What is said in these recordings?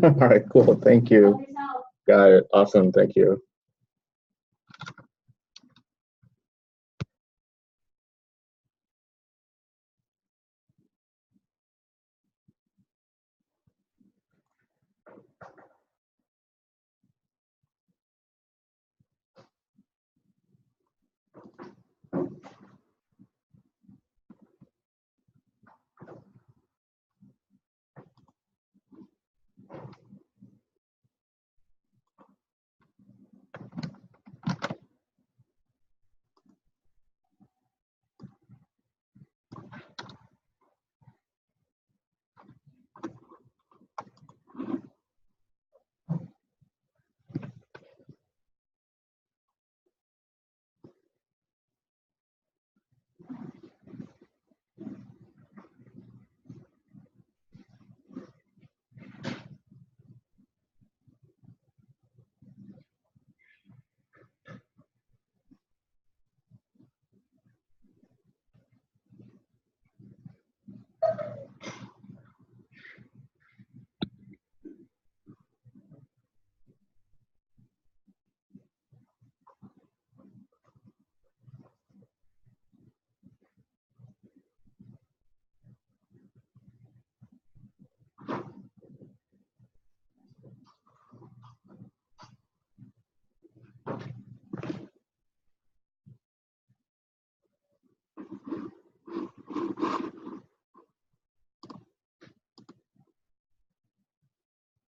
All right, cool. Thank you. Got it. Awesome. Thank you.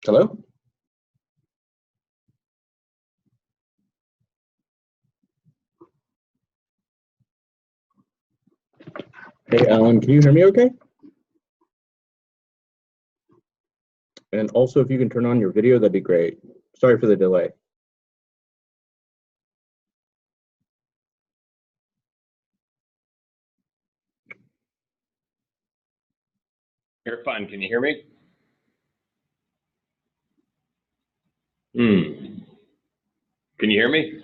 Hello? Hey, Alan, can you hear me okay? And also, if you can turn on your video, that'd be great. Sorry for the delay. You're fine. Can you hear me? Can you hear me?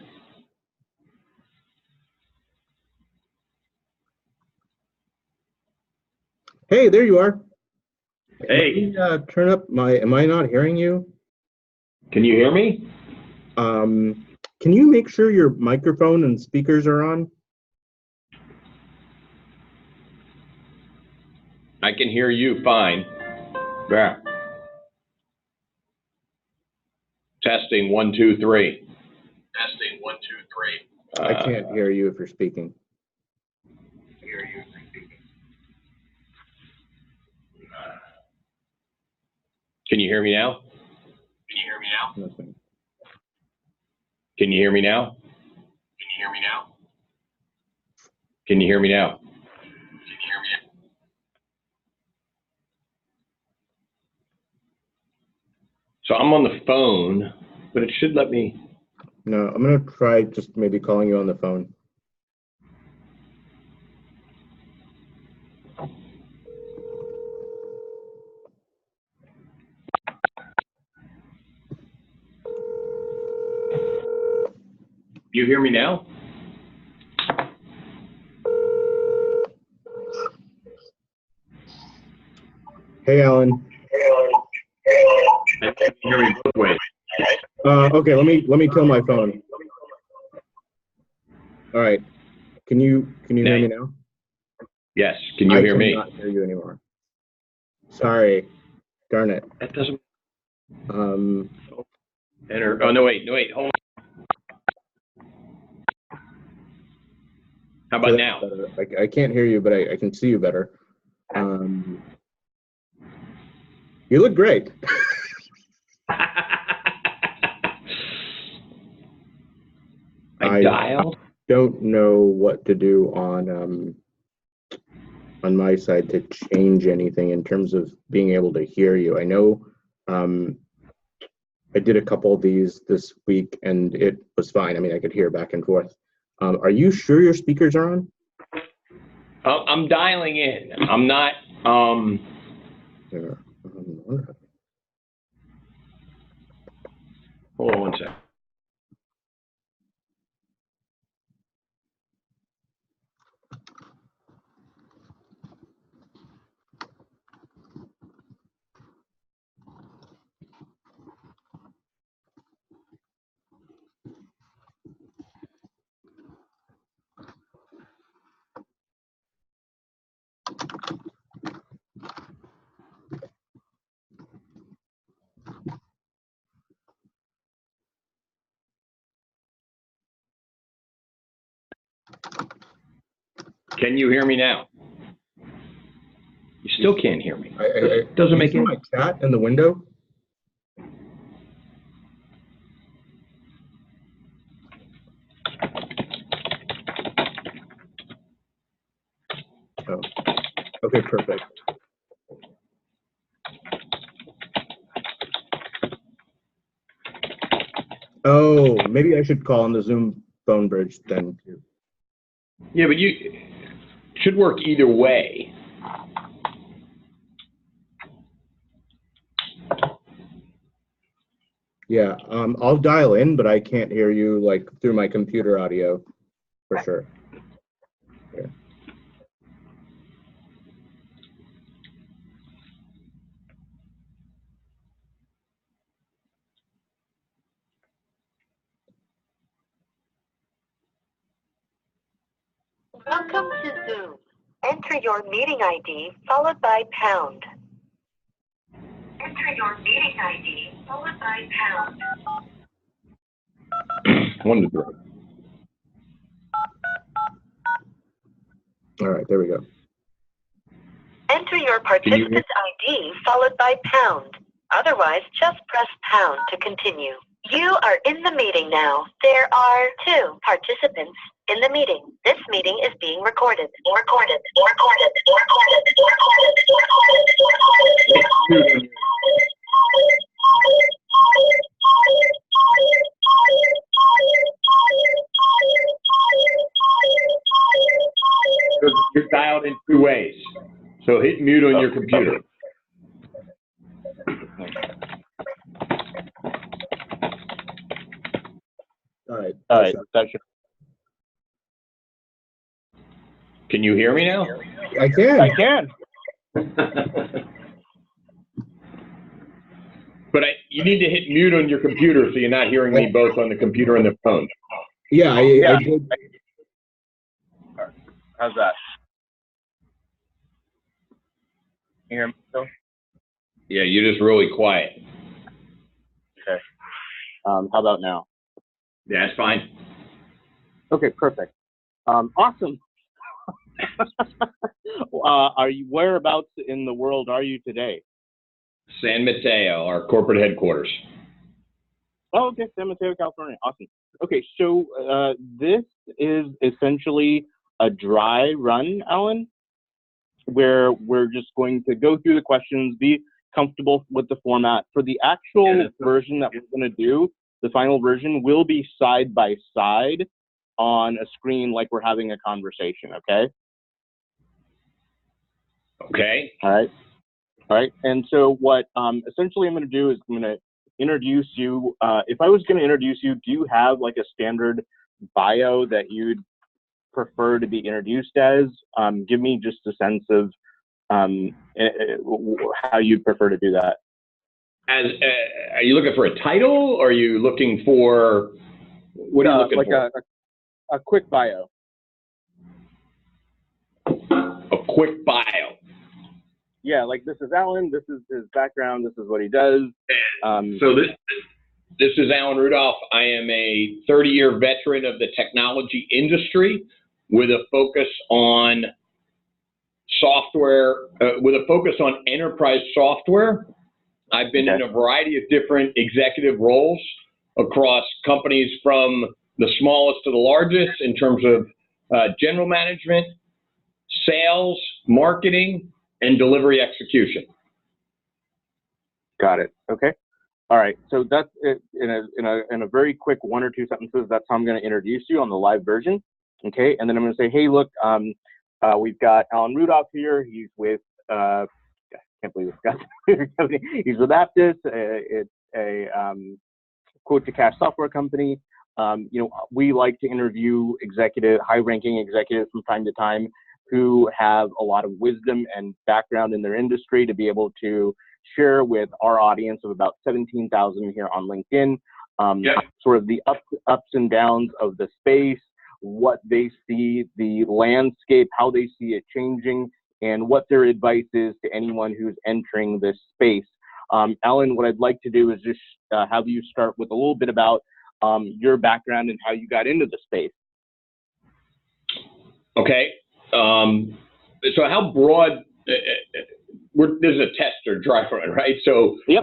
Hey, there you are. Hey. Let me, turn up my, am I not hearing you? Can you hear me? Can you make sure your microphone and speakers are on? I can hear you fine. Yeah. Testing 1, 2, 3. Testing 1, 2, 3. I can't hear you if you're speaking. Can you hear me now? Can you hear me now? Nothing. Can you hear me now? Can you hear me now? Can you hear me now? Can you hear me now? So I'm on the phone, but it should let me. No, I'm gonna try just maybe calling you on the phone. You hear me now? Hey, Alan. I can hear me both ways. Okay, let me kill my phone. All right. Can you hear me now? Yes. Can you hear me? I cannot hear you anymore. Sorry. Darn it. That doesn't. Enter. Oh no! Wait! Hold on. How about now? I can't hear you, but I can see you better. You look great. I dialed. Don't know what to do on my side to change anything in terms of being able to hear you. I know I did a couple of these this week and it was fine. I mean, I could hear back and forth. Are you sure your speakers are on? I'm dialing in. I'm not. Yeah. Hold on one second. Can you hear me now? You still can't hear me. Doesn't make my cat in the window. Oh, okay, perfect. Oh, maybe I should call on the Zoom phone bridge then. Yeah, but you should work either way. Yeah, I'll dial in, but I can't hear you like through my computer audio for sure. Yeah. Welcome to Zoom. Enter your meeting ID followed by pound. Enter your meeting ID followed by pound. 1 to 3. All right, there we go. Enter your participant's ID followed by pound. Otherwise, just press pound to continue. You are in the meeting now. There are 2 participants in the meeting. This meeting is being recorded. You're dialed in 2 ways. So hit mute on your computer. All right. That should. Can you hear me now? I can. I can. But you need to hit mute on your computer so you're not hearing me both on the computer and the phone. Yeah, I did. How's that? You hear me still? Yeah, you're just really quiet. Okay. How about now? Yeah, that's fine. Okay, perfect. Awesome. Are you whereabouts in the world are you today? San Mateo, our corporate headquarters. Oh, okay, San Mateo, California. Awesome. Okay, so this is essentially a dry run, Alan, where we're just going to go through the questions, be comfortable with the format. For the actual version that we're going to do, the final version will be side by side on a screen like we're having a conversation, okay? Okay. All right. All right. And so what essentially I'm going to do is I'm going to introduce you. If I was going to introduce you, do you have like a standard bio that you'd prefer to be introduced as? Give me just a sense of how you'd prefer to do that. Are you looking for a title, or are you looking for, what are you looking like for? A quick bio. A quick bio. Yeah, like this is Alan, this is his background, this is what he does. So this is Alan Rudolph. I am a 30-year veteran of the technology industry with a focus on software, with a focus on enterprise software. I've been in a variety of different executive roles across companies from the smallest to the largest in terms of general management, sales, marketing, and delivery execution. Got it. Okay. All right. So that's it, in a very quick 1 or 2 sentences. That's how I'm going to introduce you on the live version. Okay. And then I'm going to say, hey, look, we've got Alan Rudolph here. He's with, I can't believe it's got company. He's with Aptus. It's a quote to cash software company. We like to interview high-ranking executives from time to time who have a lot of wisdom and background in their industry to be able to share with our audience of about 17,000 here on LinkedIn, sort of the ups and downs of the space, what they see, the landscape, how they see it changing, and what their advice is to anyone who's entering this space. Alan, what I'd like to do is just have you start with a little bit about your background and how you got into the space. Okay. So how broad? This is a test or dry run, right? So yep.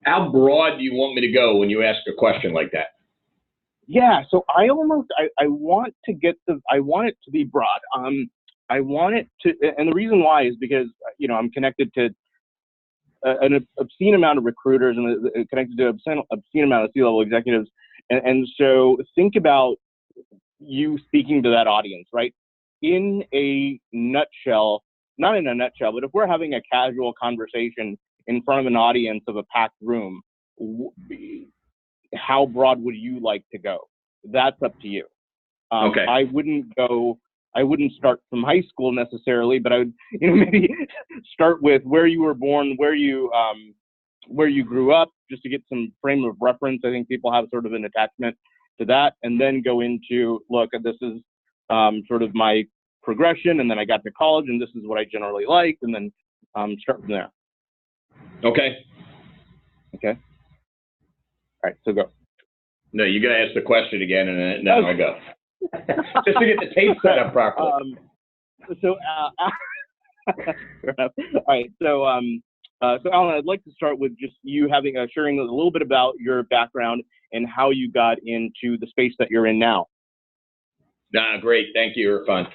How broad do you want me to go when you ask a question like that? Yeah, so I want it to be broad. I want it to, and the reason why is because, you know, I'm connected to an obscene amount of recruiters and connected to an obscene amount of C-level executives. And so think about you speaking to that audience, right? In a nutshell, not in a nutshell, but if we're having a casual conversation in front of an audience of a packed room, how broad would you like to go? That's up to you. Okay. I wouldn't start from high school necessarily, but I would, you know, maybe start with where you were born, where you grew up, just to get some frame of reference. I think people have sort of an attachment to that, and then go into, look, this is sort of my progression, and then I got to college, and this is what I generally like, and then start from there. Okay. Okay. All right, so go. No, you got to ask the question again, and then I go. Just to get the tape set up properly. All right. So, Alan, I'd like to start with just you having sharing a little bit about your background and how you got into the space that you're in now. Great. Thank you, Irfan.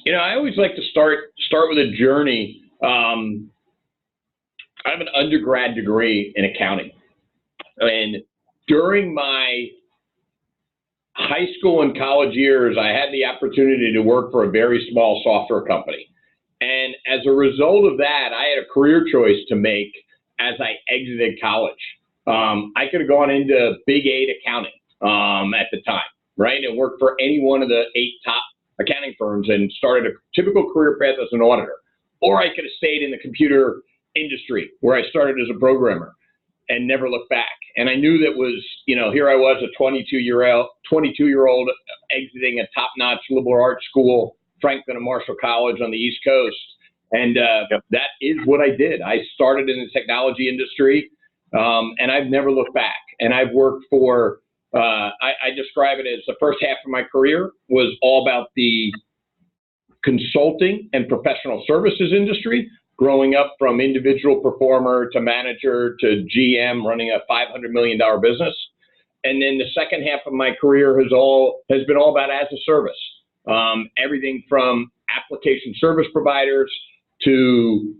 You know, I always like to start with a journey. I have an undergrad degree in accounting, and during my high school and college years, I had the opportunity to work for a very small software company. And as a result of that, I had a career choice to make as I exited college. I could have gone into Big 8 accounting at the time, right? And worked for any one of the 8 top accounting firms and started a typical career path as an auditor. Or I could have stayed in the computer industry where I started as a programmer and never looked back. And I knew that was, you know, here I was, a 22-year-old exiting a top-notch liberal arts school, Franklin and Marshall College on the East Coast. And that is what I did. I started in the technology industry, and I've never looked back. And I've worked for, I describe it as the first half of my career was all about the consulting and professional services industry, growing up from individual performer to manager to GM, running a $500 million business. And then the second half of my career has been all about as a service. Everything from application service providers to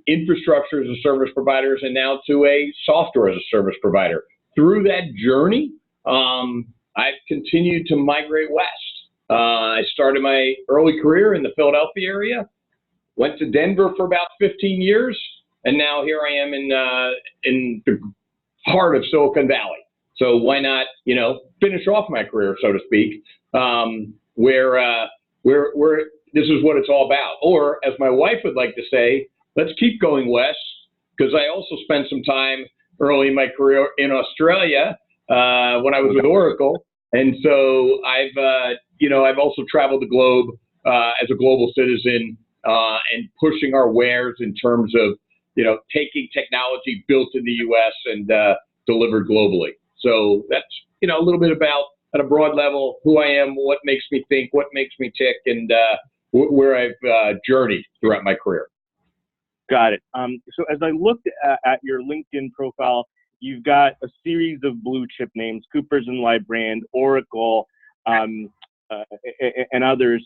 infrastructure as a service providers, and now to a software as a service provider. Through that journey, I've continued to migrate west. I started my early career in the Philadelphia area, went to Denver for about 15 years, and now here I am in the heart of Silicon Valley. So why not, you know, finish off my career, so to speak, where this is what it's all about. Or, as my wife would like to say, let's keep going west, because I also spent some time early in my career in Australia when I was with Oracle, and so I've also traveled the globe as a global citizen. And pushing our wares in terms of, you know, taking technology built in the U.S. and delivered globally. So that's, you know, a little bit about, at a broad level, who I am, what makes me think, what makes me tick, and where I've journeyed throughout my career. Got it. So as I looked at your LinkedIn profile, you've got a series of blue chip names: Coopers and Lybrand, Oracle, and others.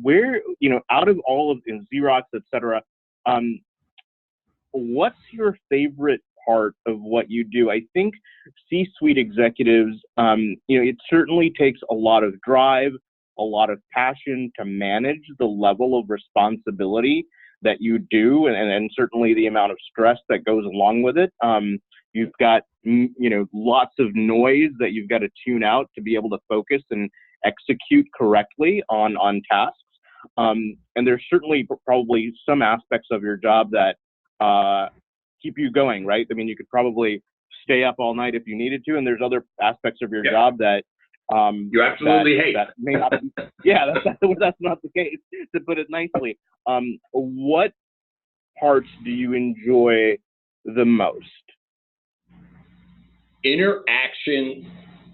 Where, you know, out of all of Xerox, et cetera, what's your favorite part of what you do? I think C-suite executives, you know, it certainly takes a lot of drive, a lot of passion to manage the level of responsibility that you do, and certainly the amount of stress that goes along with it. You've got, you know, lots of noise that you've got to tune out to be able to focus and execute correctly on tasks. And there's certainly probably some aspects of your job that keep you going, right? I mean, you could probably stay up all night if you needed to, and there's other aspects of your job that you absolutely hate. That may not be, that's not the case, to put it nicely. What parts do you enjoy the most? Interaction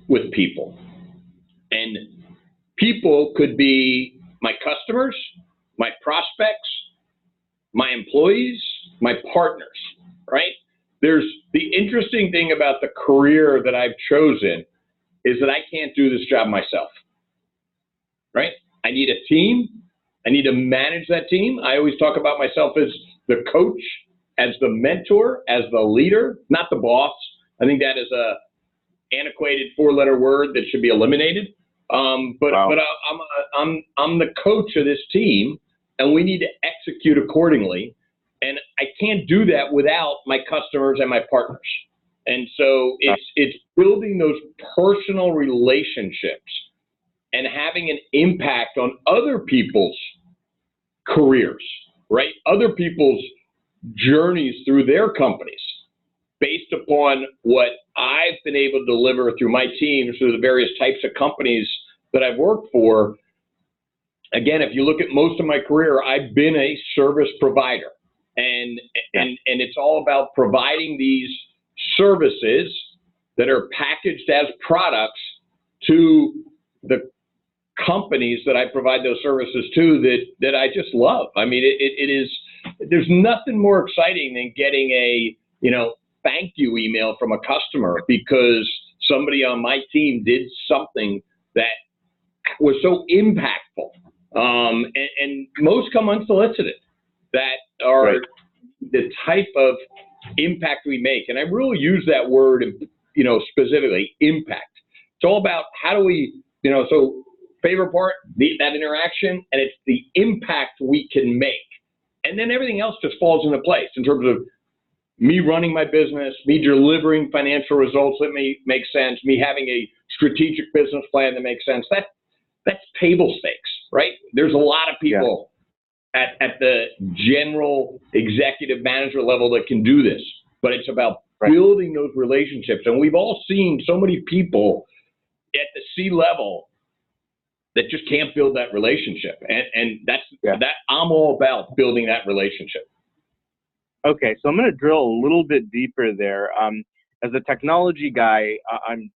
with people. And people could be my customers, my prospects, my employees, my partners, right? There's the interesting thing about the career that I've chosen is that I can't do this job myself, right? I need a team. I need to manage that team. I always talk about myself as the coach, as the mentor, as the leader, not the boss. I think that is a antiquated four-letter word that should be eliminated. Wow. But I'm the coach of this team, and we need to execute accordingly. And I can't do that without my customers and my partners. And so it's building those personal relationships and having an impact on other people's careers, right? Other people's journeys through their companies based upon what I've been able to deliver through my teams, through the various types of companies that I've worked for. Again, if you look at most of my career, I've been a service provider. And it's all about providing these services that are packaged as products to the companies that I provide those services to that I just love. I mean, it is, there's nothing more exciting than getting a, thank you email from a customer because somebody on my team did something that was so impactful. And most come unsolicited that are right. The type of impact we make. And I really use that word, specifically impact. It's all about how do we, so favorite part, that interaction, and it's the impact we can make. And then everything else just falls into place in terms of me running my business, me delivering financial results that make sense, me having a strategic business plan that makes sense. That's table stakes, right? There's a lot of people at the general executive manager level that can do this, but it's about building those relationships. And we've all seen so many people at the C level that just can't build that relationship. And that I'm all about building that relationship. Okay, so I'm going to drill a little bit deeper there. As a technology guy, I'm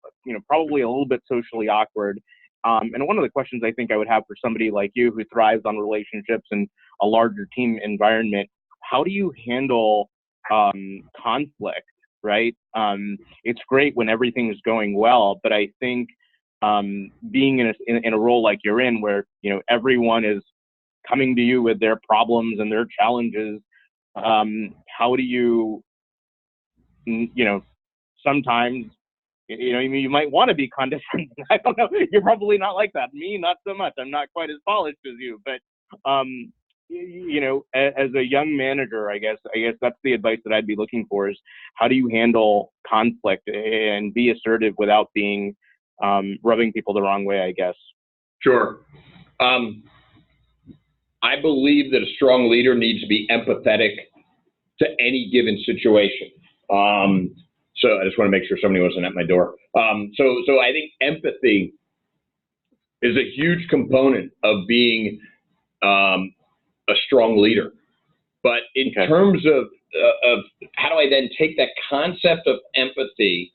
probably a little bit socially awkward. And one of the questions I think I would have for somebody like you who thrives on relationships and a larger team environment, how do you handle conflict, right? It's great when everything is going well, but I think being in a role like you're in where, everyone is coming to you with their problems and their challenges, how do you, sometimes, you might want to be condescending. I don't know. You're probably not like that. Me, not so much. I'm not quite as polished as you. But, as a young manager, I guess that's the advice that I'd be looking for is how do you handle conflict and be assertive without being rubbing people the wrong way, I guess. Sure. I believe that a strong leader needs to be empathetic to any given situation. So I just want to make sure somebody wasn't at my door. So I think empathy is a huge component of being a strong leader. But in terms of how do I then take that concept of empathy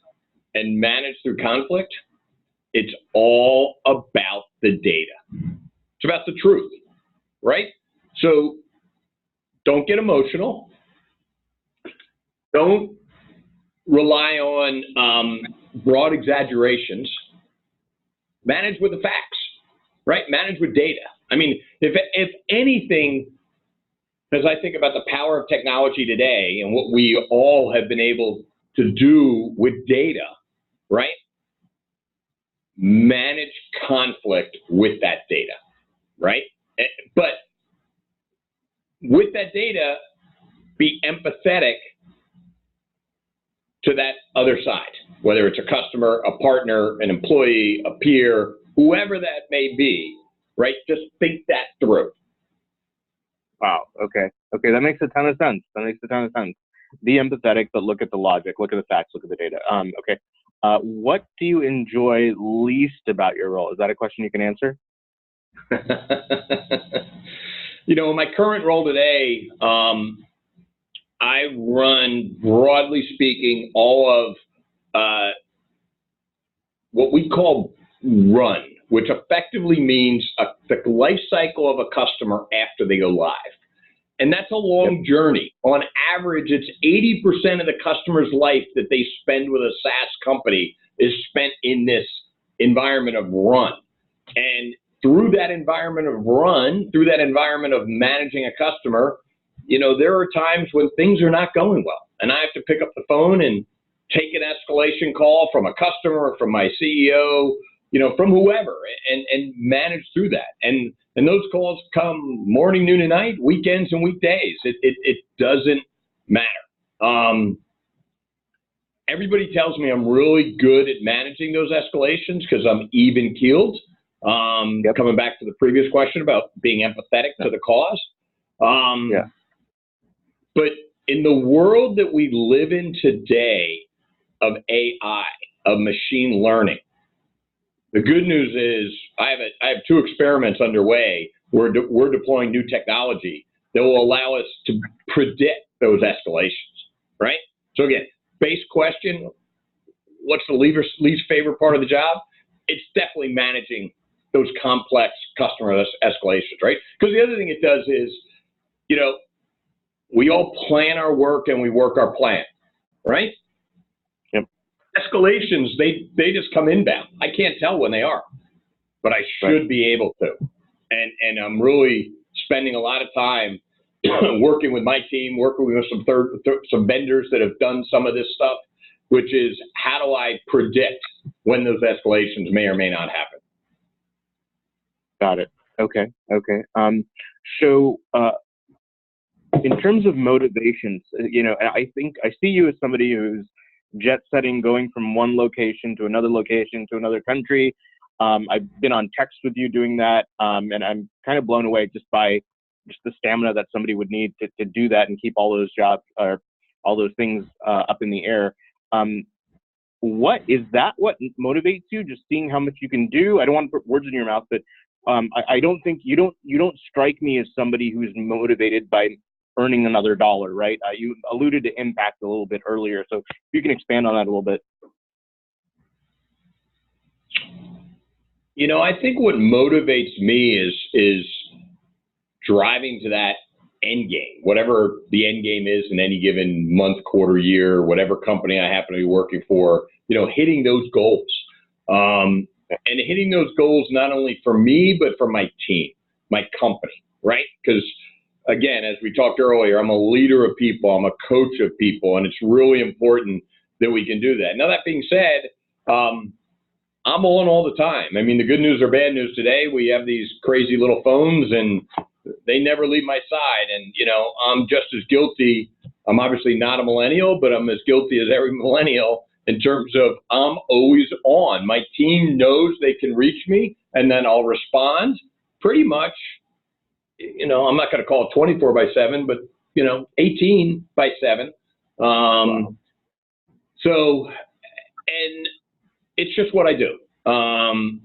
and manage through conflict, it's all about the data. It's about the truth, right? So don't get emotional. Don't rely on broad exaggerations. Manage with the facts, right? Manage with data. I mean, if anything, as I think about the power of technology today and what we all have been able to do with data, right? Manage conflict with that data, right? But with that data, be empathetic to that other side, whether it's a customer, a partner, an employee, a peer, whoever that may be, right? Just think that through. Wow. Okay. That makes a ton of sense. Be empathetic, but look at the logic, look at the facts, look at the data. Okay. What do you enjoy least about your role? Is that a question you can answer? In my current role today, I run, broadly speaking, all of what we call run, which effectively means the life cycle of a customer after they go live. And that's a long journey. On average, it's 80% of the customer's life that they spend with a SaaS company is spent in this environment of run. And through that environment of run, through that environment of managing a customer, you know, there are times when things are not going well. And I have to pick up the phone and take an escalation call from a customer, from my CEO, you know, from whoever, and manage through that. And those calls come morning, noon, and night, weekends and weekdays. It doesn't matter. Everybody tells me I'm really good at managing those escalations because I'm even keeled. Coming back to the previous question about being empathetic to the cause. But in the world that we live in today of AI, of machine learning, the good news is I have 2 experiments underway. We're deploying new technology that will allow us to predict those escalations, right? So again, base question, what's the least favorite part of the job? It's definitely managing those complex customer escalations, right? Because the other thing it does is, you know, we all plan our work and we work our plan, right? Yep. Escalations, they just come inbound. I can't tell when they are, but I should be able to. And I'm really spending a lot of time working with my team, working with some vendors that have done some of this stuff, which is how do I predict when those escalations may or may not happen? Got it. Okay. So in terms of motivations, you know, I think I see you as somebody who's jet setting, going from one location to another location to another country. I've been on text with you doing that, and I'm kind of blown away just by the stamina that somebody would need to do that and keep all those jobs or all those things up in the air. What motivates you? Just seeing how much you can do? I don't want to put words in your mouth, but I don't think you don't strike me as somebody who's motivated by earning another dollar, right? You alluded to impact a little bit earlier, so if you can expand on that a little bit. You know, I think what motivates me is driving to that end game, whatever the end game is in any given month, quarter, year, whatever company I happen to be working for, you know, hitting those goals. And hitting those goals not only for me, but for my team, my company, right? Because again, as we talked earlier, I'm a leader of people, I'm a coach of people, and it's really important that we can do that. Now, that being said, I'm on all the time. I mean, the good news or bad news today, we have these crazy little phones and they never leave my side. And, you know, I'm just as guilty. I'm obviously not a millennial, but I'm as guilty as every millennial in terms of I'm always on. My team knows they can reach me and then I'll respond pretty much. You know, I'm not going to call it 24/7, but, you know, 18/7. So, and it's just what I do.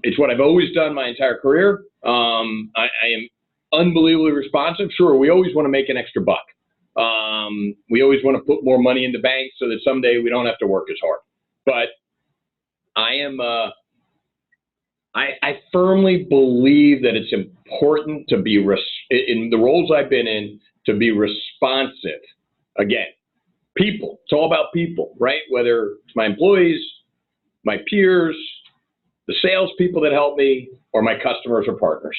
It's what I've always done my entire career. I am unbelievably responsive. Sure, we always want to make an extra buck. We always want to put more money in the bank so that someday we don't have to work as hard. But I am, I firmly believe that it's important to be, in the roles I've been in, to be responsive. Again, people. It's all about people, right? Whether it's my employees, my peers, the salespeople that help me, or my customers or partners.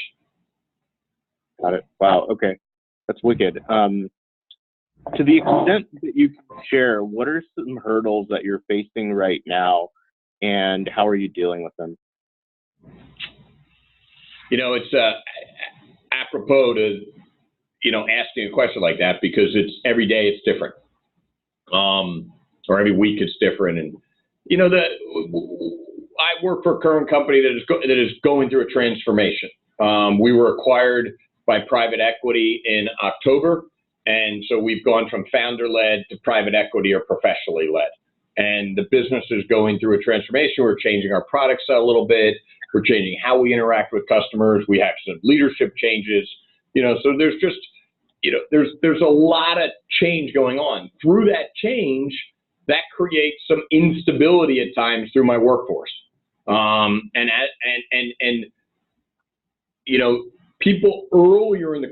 Got it. Wow. Okay. That's wicked. To the extent that you can share, what are some hurdles that you're facing right now and how are you dealing with them? You know, it's apropos to, you know, asking a question like that because it's every day it's different. Or every week it's different. And, you know, I work for a current company that is going through a transformation. We were acquired by private equity in October. And so we've gone from founder-led to private equity or professionally led. And the business is going through a transformation. We're changing our product set a little bit. We're changing how we interact with customers. We have some leadership changes. You know, so there's just, you know, there's a lot of change going on. Through that change, that creates some instability at times through my workforce. And you know, people earlier in their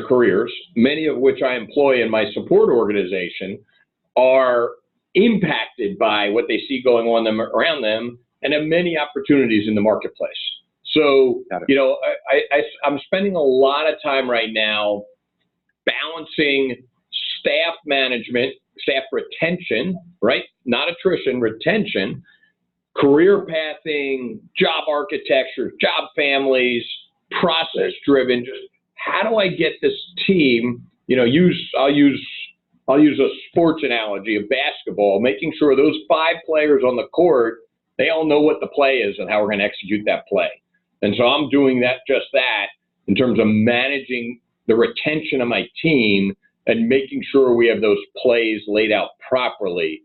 careers, many of which I employ in my support organization, are impacted by what they see going on around them and have many opportunities in the marketplace. So, you know, I'm spending a lot of time right now balancing staff management, staff retention, right? Not attrition, retention, career pathing, job architecture, job families, process driven. Just how do I get this team, you know, I'll use a sports analogy of basketball, making sure those 5 players on the court, they all know what the play is and how we're going to execute that play. And so I'm doing just that in terms of managing the retention of my team and making sure we have those plays laid out properly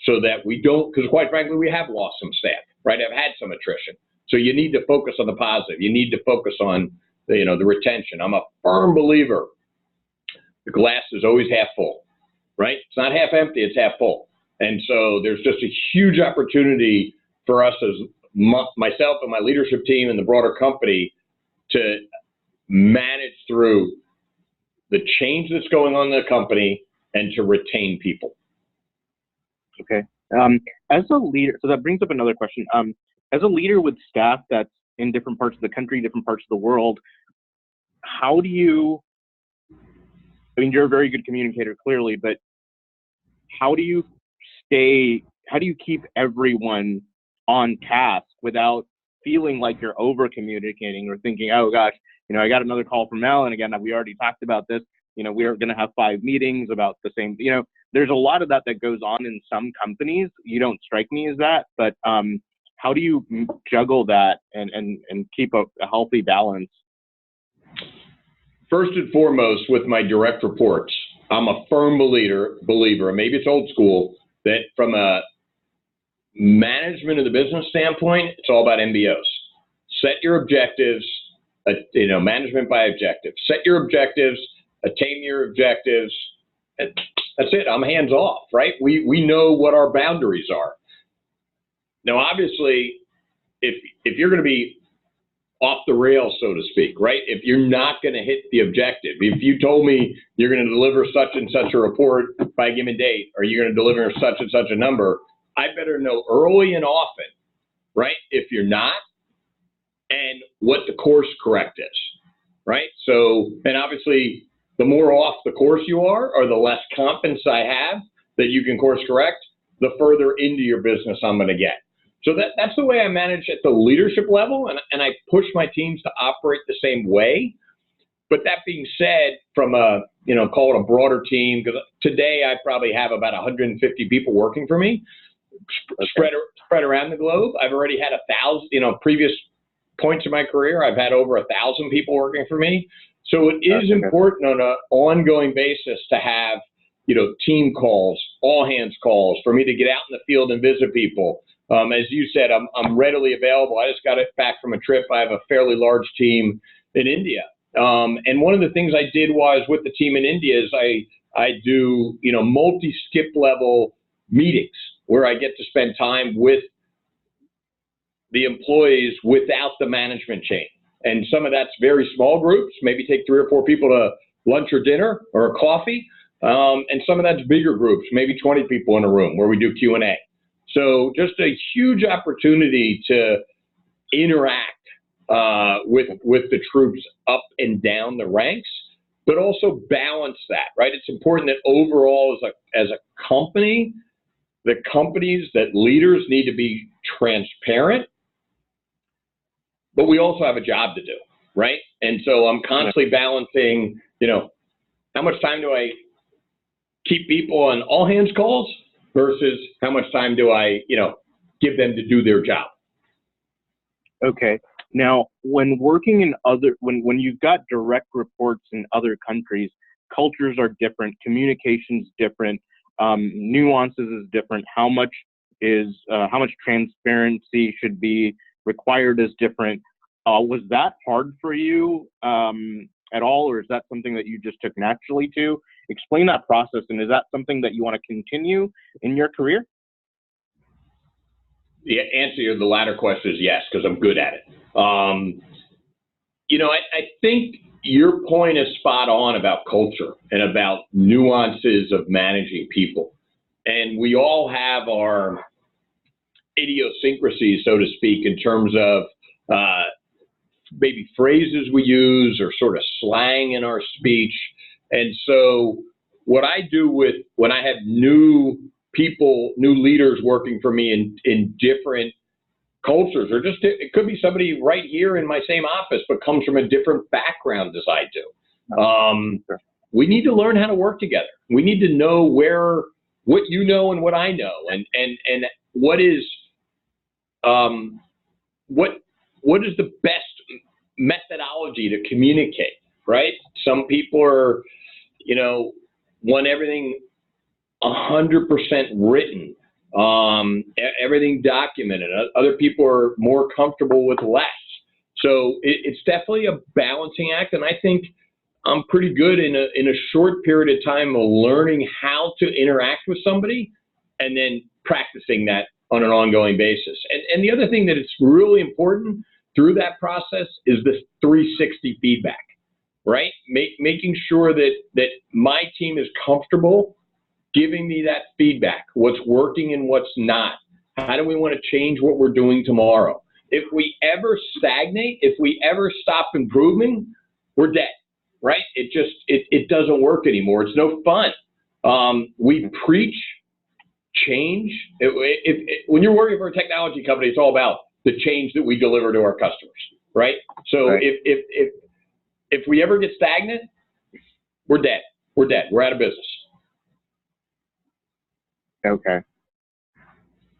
so that we don't, because quite frankly, we have lost some staff, right? I've had some attrition. So you need to focus on the positive. You need to focus on the retention. I'm a firm believer the glass is always half full, right? It's not half empty, it's half full. And so there's just a huge opportunity for us as myself and my leadership team and the broader company to manage through the change that's going on in the company and to retain people. Okay. As a leader, so that brings up another question. As a leader with staff that's in different parts of the country, different parts of the world, how do you, I mean, you're a very good communicator, clearly, but how do you keep everyone on task without feeling like you're over communicating or thinking, oh gosh, I got another call from Mel, and again, we already talked about this, we are going to have 5 meetings about the same, there's a lot of that goes on in some companies. You don't strike me as that, but how do you juggle that and keep a healthy balance? First and foremost, with my direct reports, I'm a firm believer, and maybe it's old school, that from a management of the business standpoint, it's all about MBOs. Set your objectives, management by objectives. Set your objectives, attain your objectives. That's it. I'm hands off, right? We know what our boundaries are. Now, obviously, if you're going to be off the rails, so to speak, right? If you're not going to hit the objective, if you told me you're going to deliver such and such a report by a given date, or you're going to deliver such and such a number, I better know early and often, right? If you're not, and what the course correct is, right? So, and obviously, the more off the course you are, or the less confidence I have that you can course correct, the further into your business I'm going to get. So that's the way I manage at the leadership level, and I push my teams to operate the same way. But that being said, from a, call it a broader team, because today I probably have about 150 people working for me, spread around the globe. I've already had 1,000, previous points in my career, I've had over 1,000 people working for me. So it is important on an ongoing basis to have, team calls, all hands calls, for me to get out in the field and visit people. As you said, I'm readily available. I just got it back from a trip. I have a fairly large team in India. And one of the things I did while I was with the team in India is I do, multi-skip level meetings where I get to spend time with the employees without the management chain. And some of that's very small groups, maybe take 3 or 4 people to lunch or dinner or a coffee. And some of that's bigger groups, maybe 20 people in a room where we do Q&A. So just a huge opportunity to interact with the troops up and down the ranks, but also balance that, right? It's important that overall as a company, the companies, that leaders need to be transparent, but we also have a job to do, right? And so I'm constantly balancing, how much time do I keep people on all hands calls versus how much time do I, give them to do their job. Okay. Now, when working in when you've got direct reports in other countries, cultures are different, communication's different, nuances is different. How much transparency should be required is different. Was that hard for you at all, or is that something that you just took naturally to? Explain that process, and is that something that you want to continue in your career? The answer to the latter question is yes, because I'm good at it. You know, I think your point is spot on about culture and about nuances of managing people. And we all have our idiosyncrasies, so to speak, in terms of maybe phrases we use or sort of slang in our speech. And so what I do when I have new people, new leaders working for me in different cultures, or just it could be somebody right here in my same office but comes from a different background as I do. We need to learn how to work together. We need to know what you know and what I know, and what is what is the best methodology to communicate, right? Some people are, you know, want everything 100% written, everything documented. Other people are more comfortable with less. So it's definitely a balancing act, and I think I'm pretty good in a short period of time of learning how to interact with somebody and then practicing that on an ongoing basis. And the other thing that it's really important through that process is this 360 feedback, right? Making sure that my team is comfortable giving me that feedback, what's working and what's not. How do we want to change what we're doing tomorrow? If we ever stagnate, if we ever stop improving, we're dead, right? It doesn't work anymore. It's no fun. We preach change. When you're working for a technology company, it's all about the change that we deliver to our customers, right? So right. If we ever get stagnant, we're dead. We're dead. We're out of business. Okay.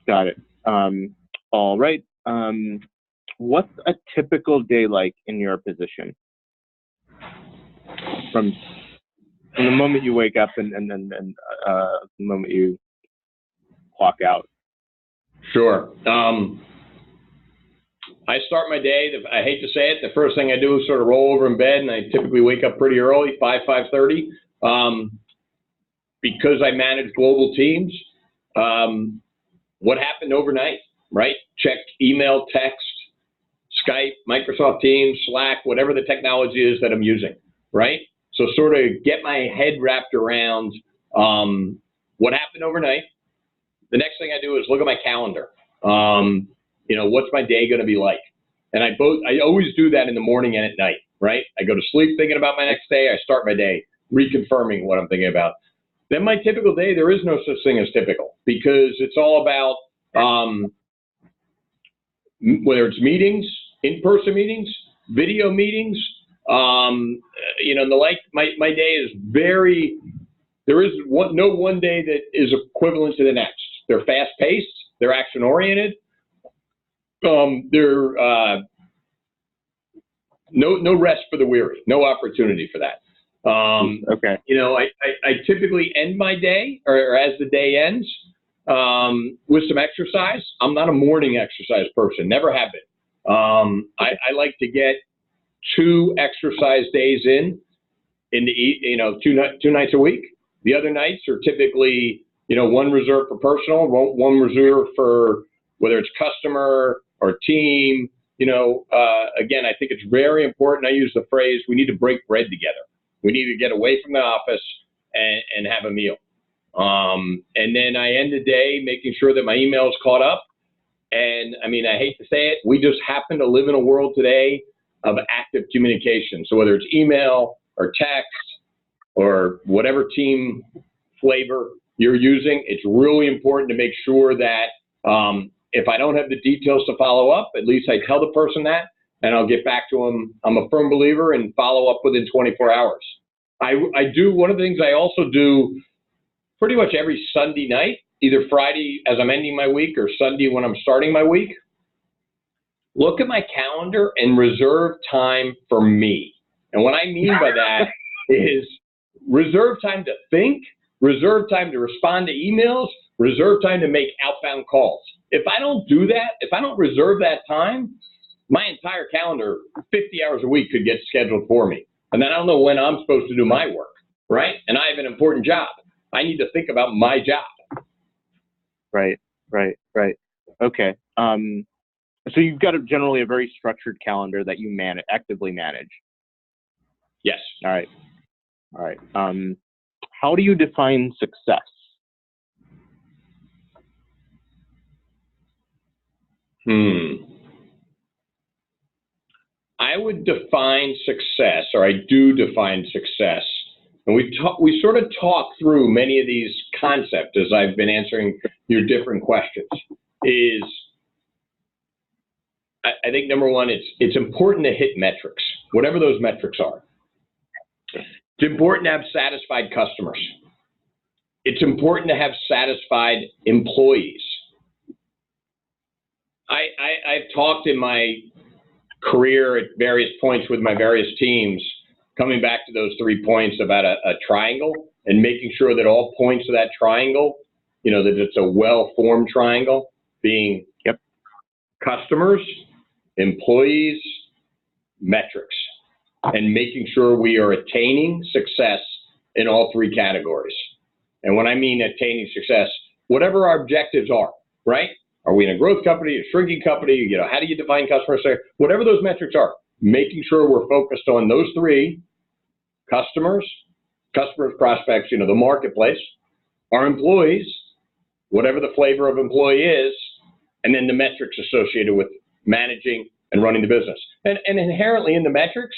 Got it. All right. What's a typical day like in your position? From the moment you wake up and the moment you clock out? Sure. I start my day, I hate to say it, the first thing I do is sort of roll over in bed, and I typically wake up pretty early, 5:30. Because I manage global teams, what happened overnight, right? Check email, text, Skype, Microsoft Teams, Slack, whatever the technology is that I'm using, right? So sort of get my head wrapped around what happened overnight. The next thing I do is look at my calendar. You know, what's my day going to be like? And I always do that in the morning and at night, right? I go to sleep thinking about my next day. I start my day reconfirming what I'm thinking about. Then my typical day, there is no such thing as typical, because it's all about whether it's meetings, in-person meetings, video meetings, you know, and the like. My day is there is no one day that is equivalent to the next. They're fast-paced, they're action-oriented, they're no rest for the weary, no opportunity for that. Okay. You know, I typically end my day, or as the day ends, with some exercise. I'm not a morning exercise person, never have been. I like to get 2 exercise days in the, you know, two nights a week. The other nights are typically, you know, one reserved for personal, one reserved for whether it's customer or team. You know, again, I think it's very important. I use the phrase, we need to break bread together. We need to get away from the office and have a meal. And then I end the day making sure that my email is caught up. And I mean, I hate to say it, we just happen to live in a world today of active communication. So whether it's email or text or whatever team flavor you're using, it's really important to make sure that if I don't have the details to follow up, at least I tell the person that, and I'll get back to them. I'm a firm believer in follow up within 24 hours. I do, one of the things I also do pretty much every Sunday night, either Friday as I'm ending my week or Sunday when I'm starting my week, look at my calendar and reserve time for me. And what I mean by that is reserve time to think, reserve time to respond to emails, reserve time to make outbound calls. If I don't do that, if I don't reserve that time, my entire calendar, 50 hours a week, could get scheduled for me. And then I don't know when I'm supposed to do my work, right? And I have an important job. I need to think about my job. Right. Okay. So you've got generally a very structured calendar that you actively manage. Yes. All right. All right. How do you define success? I would define success, or I do define success, and we sort of talk through many of these concepts as I've been answering your different questions. I think number one, it's important to hit metrics, whatever those metrics are. It's important to have satisfied customers. It's important to have satisfied employees. I've talked in my career at various points with my various teams, coming back to those 3 points about a triangle and making sure that all points of that triangle, that it's a well-formed triangle, being customers, employees, metrics, and making sure we are attaining success in all 3 categories. And when I mean attaining success, whatever our objectives are, right? Are we in a growth company, a shrinking company? How do you define customer success? Whatever those metrics are, making sure we're focused on those 3: customers, prospects, the marketplace, our employees, whatever the flavor of employee is, and then the metrics associated with managing and running the business. And inherently in the metrics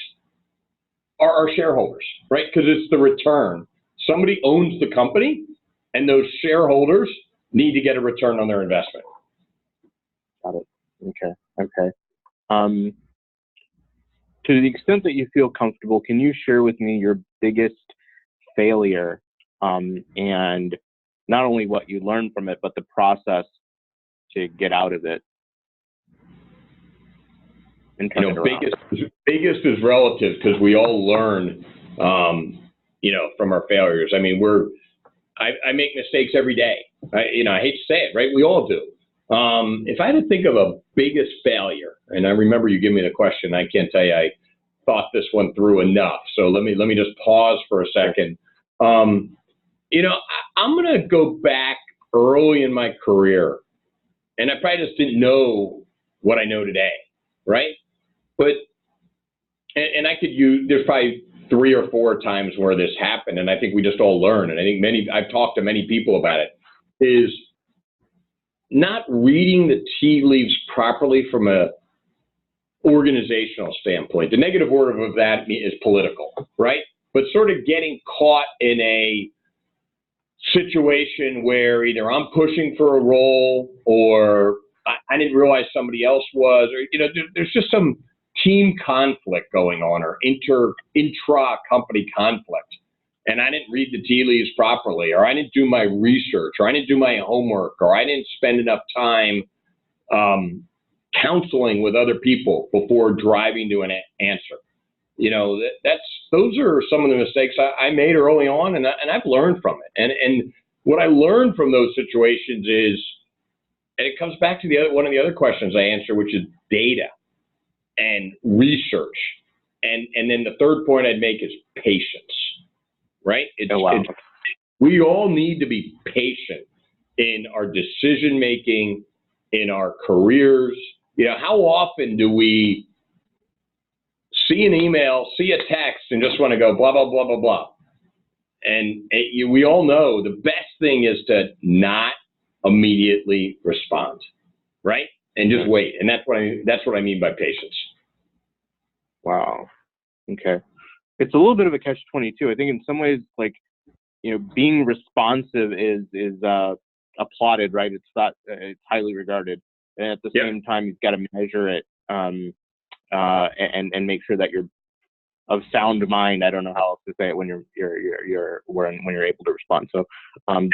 are our shareholders, right? Because it's the return. Somebody owns the company, and those shareholders need to get a return on their investment. Got it. Okay. To the extent that you feel comfortable, can you share with me your biggest failure, and not only what you learned from it, but the process to get out of it? Biggest is relative, because we all learn, from our failures. I mean, I make mistakes every day. I hate to say it, right? We all do. If I had to think of a biggest failure, and I remember you giving me the question, I can't tell you I thought this one through enough. So let me just pause for a second. I'm going to go back early in my career, and I probably just didn't know what I know today, right? But, and I could use, there's probably 3 or 4 times where this happened, and I think we just all learn, and I think I've talked to many people about it, is not reading the tea leaves properly from a organizational standpoint. The negative word of that is political, right? But sort of getting caught in a situation where either I'm pushing for a role, or I didn't realize somebody else was, or there's just some team conflict going on, or intra-company conflict, and I didn't read the tea leaves properly, or I didn't do my research, or I didn't do my homework, or I didn't spend enough time counseling with other people before driving to an answer. Those are some of the mistakes I made early on, and I've learned from it. And what I learned from those situations is, and it comes back to one of the other questions I answer, which is data and research. And then the third point I'd make is patience, right? We all need to be patient in our decision making, in our careers. How often do we see an email, see a text, and just want to go blah, blah, blah, blah, blah? And we all know the best thing is to not immediately respond, right? And just wait. And that's what I mean by patience. Wow. Okay. It's a little bit of a catch-22. I think in some ways, being responsive is applauded, right? It's highly regarded. And at the same time, you've got to measure it, and make sure that you're of sound mind. I don't know how else to say it when you're able to respond. So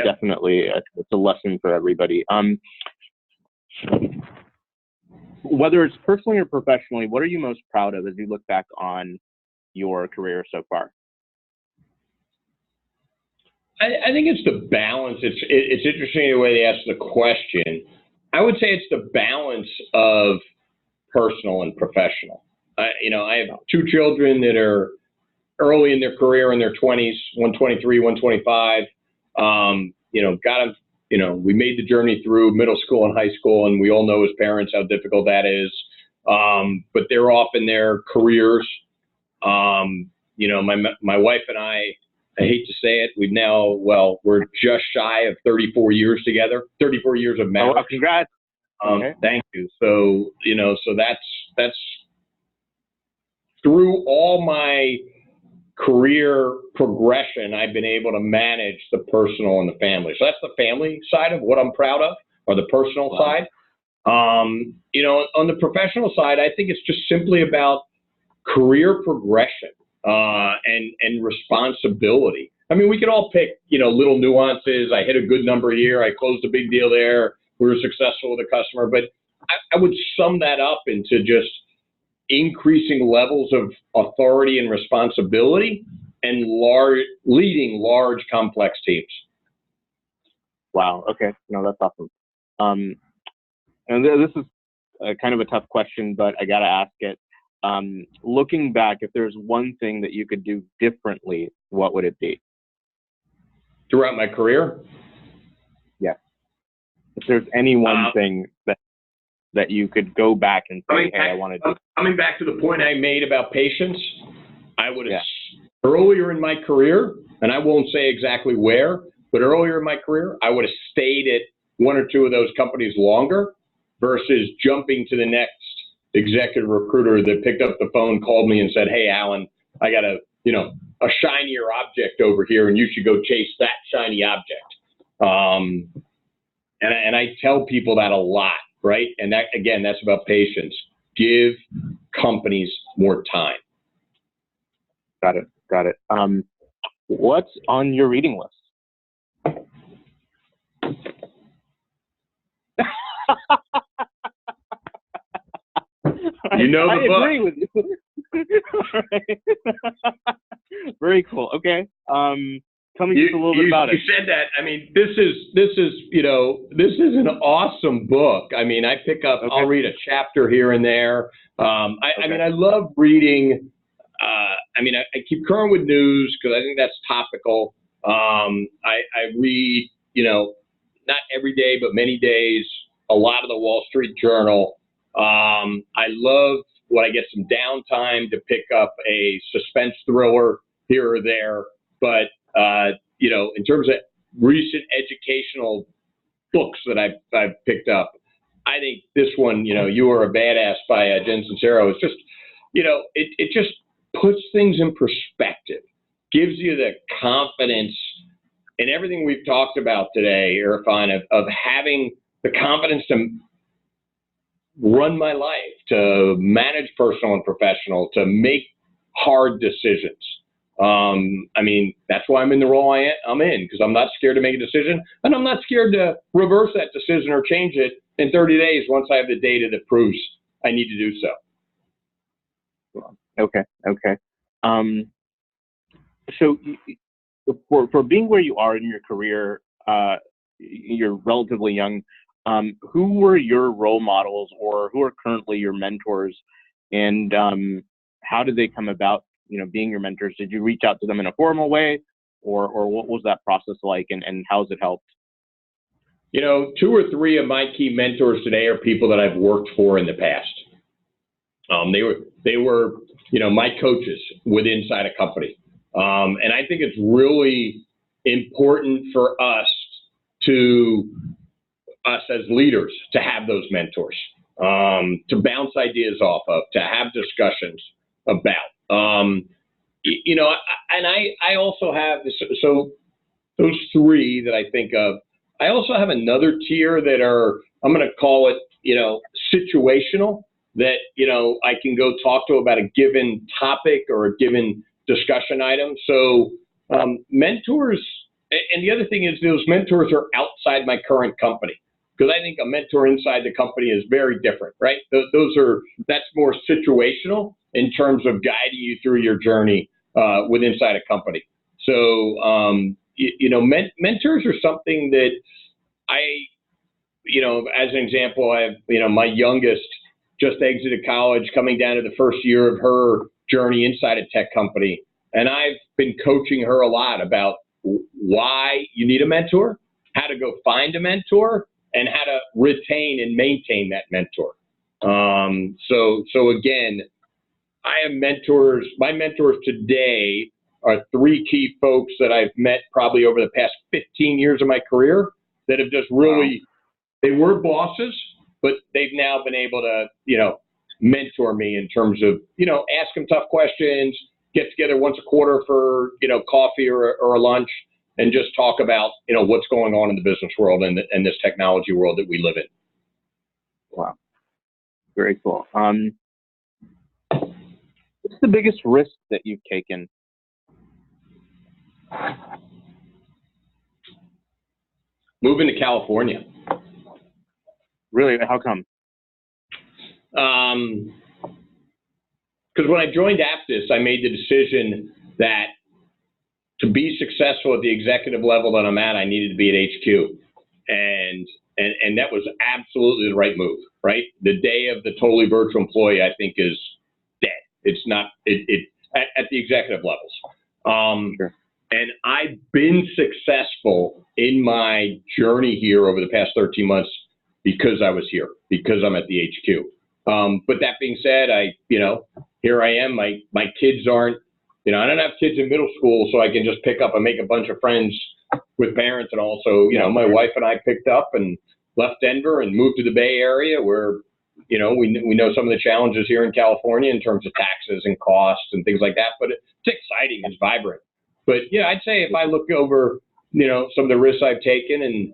definitely it's a lesson for everybody. Whether it's personally or professionally, what are you most proud of as you look back on your career so far? I think it's the balance. It's interesting the way they ask the question. I would say it's the balance of personal and professional. I have 2 children that are early in their career, in their 20s, one 23, one 25. Got them we made the journey through middle school and high school, and we all know as parents how difficult that is. But they're off in their careers. My wife and I hate to say it, we're just shy of 34 years together, 34 years of marriage. Oh, congrats. Okay. Thank you. So, so that's through all my career progression, I've been able to manage the personal and the family. So that's the family side of what I'm proud of, or the personal side. On the professional side, I think it's just simply about career progression and responsibility. I mean, we could all pick, little nuances. I hit a good number here. I closed a big deal there. We were successful with a customer. But I would sum that up into just increasing levels of authority and responsibility and leading large, complex teams. Wow. Okay. No, that's awesome. And this is kind of a tough question, but I got to ask it. Looking back, if there's one thing that you could do differently, what would it be? Throughout my career? Yeah. If there's any one thing that you could go back and say, hey, I want to do. Coming back to the point I made about patience, I would have, earlier in my career, and I won't say exactly where, but earlier in my career, I would have stayed at one or two of those companies longer versus jumping to the next executive recruiter that picked up the phone, called me and said, hey, Alan, I got a shinier object over here and you should go chase that shiny object. And I tell people that a lot, right? And that, again, that's about patience. Give companies more time. Got it. What's on your reading list? You know the book. I agree with you. Very cool. Okay. Tell me just a little bit about it. You said that. I mean, this is an awesome book. I mean, I pick up. Okay. I'll read a chapter here and there. I mean, I love reading. I keep current with news because I think that's topical. I read, not every day, but many days, a lot of the Wall Street Journal. I love when I get some downtime to pick up a suspense thriller here or there. But, in terms of recent educational books that I've picked up, I think this one, You Are a Badass by Jen Sincero, is just, it just puts things in perspective, gives you the confidence in everything we've talked about today, Irfan, of having the confidence to run my life, to manage personal and professional, to make hard decisions. That's why I'm in the role I'm in, because I'm not scared to make a decision, and I'm not scared to reverse that decision or change it in 30 days once I have the data that proves I need to do so. Okay. So for being where you are in your career, you're relatively young. Who were your role models, or who are currently your mentors, and how did they come about, being your mentors? Did you reach out to them in a formal way, or what was that process like, and how has it helped? 2 or 3 of my key mentors today are people that I've worked for in the past. They were my coaches inside a company. And I think it's really important for us as leaders to have those mentors, to bounce ideas off of, to have discussions about. And I also have so those 3 that I think of. I also have another tier that are, I'm going to call it, situational, that, I can go talk to about a given topic or a given discussion item. So mentors, and the other thing is those mentors are outside my current company, because I think a mentor inside the company is very different, right? That's more situational in terms of guiding you through your journey inside a company. So, mentors are something that as an example, I have, my youngest just exited college, coming down to the first year of her journey inside a tech company. And I've been coaching her a lot about why you need a mentor how to go find a mentor and how to retain and maintain that mentor. So again, I have mentors. My mentors today are three key folks that I've met probably over the past 15 years of my career that have just really, they were bosses, but they've now been able to, mentor me in terms of, ask them tough questions, get together once a quarter for, coffee or a lunch, and just talk about, what's going on in the business world and this technology world that we live in. Wow. Very cool. What's the biggest risk that you've taken? Moving to California. Really? How come? Because when I joined Aptus, I made the decision that to be successful at the executive level that I'm at, I needed to be at HQ. And that was absolutely the right move, right? The day of the totally virtual employee, I think, is dead. It's not at the executive levels. Sure. And I've been successful in my journey here over the past 13 months because I was here, because I'm at the HQ. But that being said, here I am. My kids aren't, I don't have kids in middle school, so I can just pick up and make a bunch of friends with parents. And also, my wife and I picked up and left Denver and moved to the Bay Area where, we know some of the challenges here in California in terms of taxes and costs and things like that. But it's exciting, it's vibrant. But yeah, I'd say if I look over, some of the risks I've taken and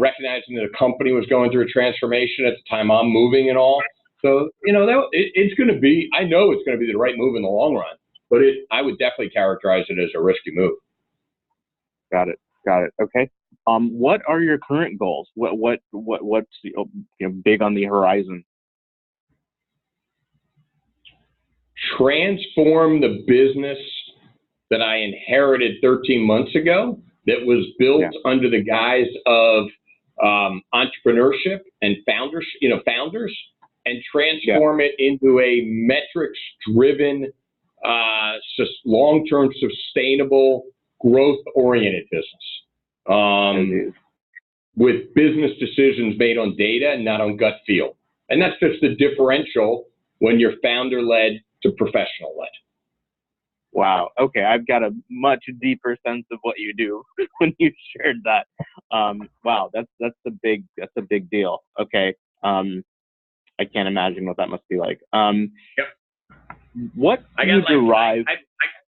recognizing that a company was going through a transformation at the time I'm moving and all. So, it's going to be, I know it's going to be the right move in the long run, but I would definitely characterize it as a risky move. Got it. Okay. What are your current goals? What's big on the horizon? Transform the business that I inherited 13 months ago that was built under the guise of entrepreneurship and founders, and transform it into a metrics-driven, long-term, sustainable, growth-oriented business. With business decisions made on data and not on gut feel. And that's just the differential when you're founder-led to professional-led. Wow. Okay, I've got a much deeper sense of what you do when you shared that. Wow, that's a big deal. Okay. I can't imagine what that must be like. Yep. What do you derive?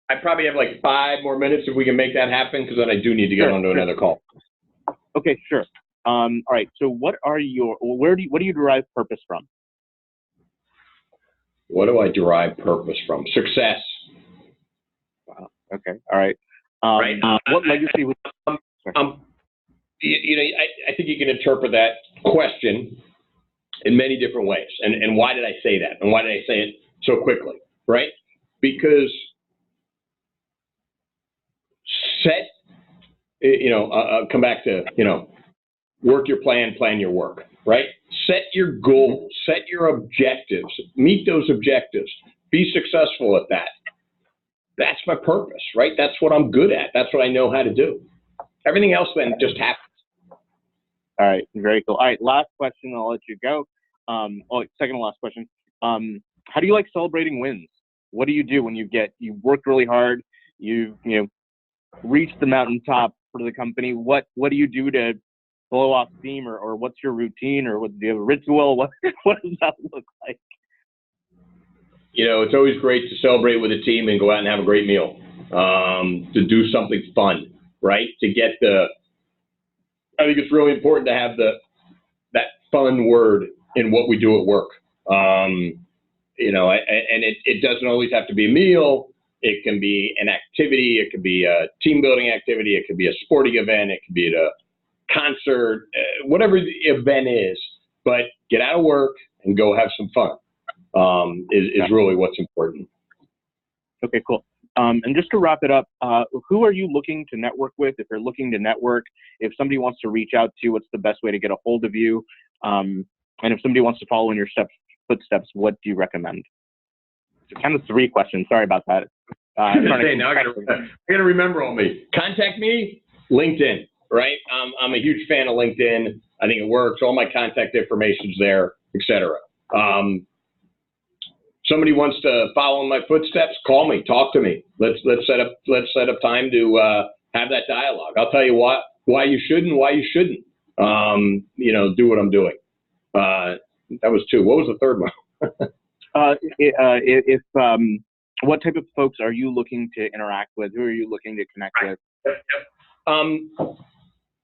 I probably have like 5 more minutes if we can make that happen, because then I do need to get onto another call. Okay, sure. All right. So what do you derive purpose from? What do I derive purpose from? Success. Wow. Okay. All right. Right. What legacy would? I think you can interpret that question in many different ways. And why did I say that? And why did I say it so quickly? Right? Because come back to, work your plan your work, right? Set your goals, set your objectives, meet those objectives, be successful at that. That's my purpose, right? That's what I'm good at. That's what I know how to do. Everything else then just happens. All right, very cool. All right, last question, I'll let you go. Second to last question. How do you like celebrating wins? What do you do when you worked really hard, you reached the mountaintop for the company? What do you do to blow off steam, or what's your routine, or do you have a ritual? What does that look like? It's always great to celebrate with a team and go out and have a great meal, to do something fun, right? I think it's really important to have that fun word in what we do at work. And it doesn't always have to be a meal. It can be an activity. It could be a team building activity. It could be a sporting event. It could be at a concert, whatever the event is. But get out of work and go have some fun is really what's important. Okay, cool. And just to wrap it up, who are you looking to network with? If you're looking to network, if somebody wants to reach out to you, what's the best way to get a hold of you? And if somebody wants to follow in your footsteps, what do you recommend? So kind of 3 questions. Sorry about that. Now I gotta remember all me. Contact me, LinkedIn, right? I'm a huge fan of LinkedIn. I think it works. All my contact information's there, etc. Somebody wants to follow in my footsteps, call me, talk to me. Let's set up time to have that dialogue. I'll tell you why you should and why you shouldn't. Do what I'm doing. That was 2. What was the third one? What type of folks are you looking to interact with? Who are you looking to connect with?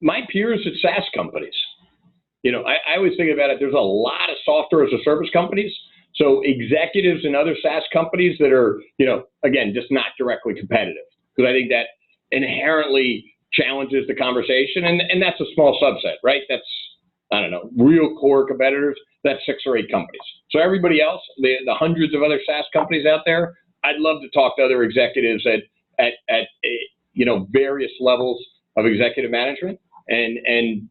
My peers at SaaS companies. I always think about it. There's a lot of software as a service companies. So executives in other SaaS companies that are, again, just not directly competitive, because I think that inherently challenges the conversation, and that's a small subset, right? That's, I don't know, real core competitors. That's 6 or 8 companies. So everybody else, the hundreds of other SaaS companies out there, I'd love to talk to other executives at various levels of executive management and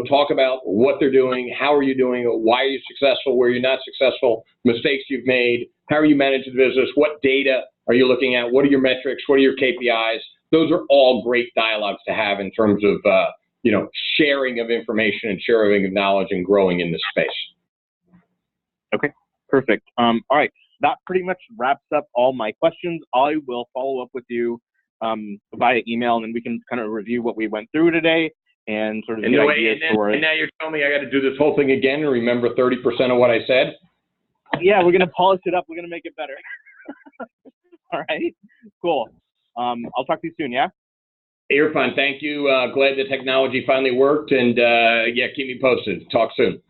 talk about what they're doing, how are you doing it, why are you successful, where you're not successful, mistakes you've made, how are you managing the business, what data are you looking at, what are your metrics, what are your KPIs. Those are all great dialogues to have in terms of sharing of information and sharing of knowledge and growing in this space. Okay, perfect. All right, that pretty much wraps up all my questions. I will follow up with you via email, and then we can kind of review what we went through today and sort of and now you're telling me I got to do this whole thing again and remember 30% of what I said? Yeah, we're going to polish it up. We're going to make it better. All right, cool. I'll talk to you soon, yeah? Irfan, thank you. Glad the technology finally worked, and keep me posted. Talk soon.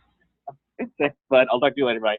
Thanks, bud. I'll talk to you later. Bye.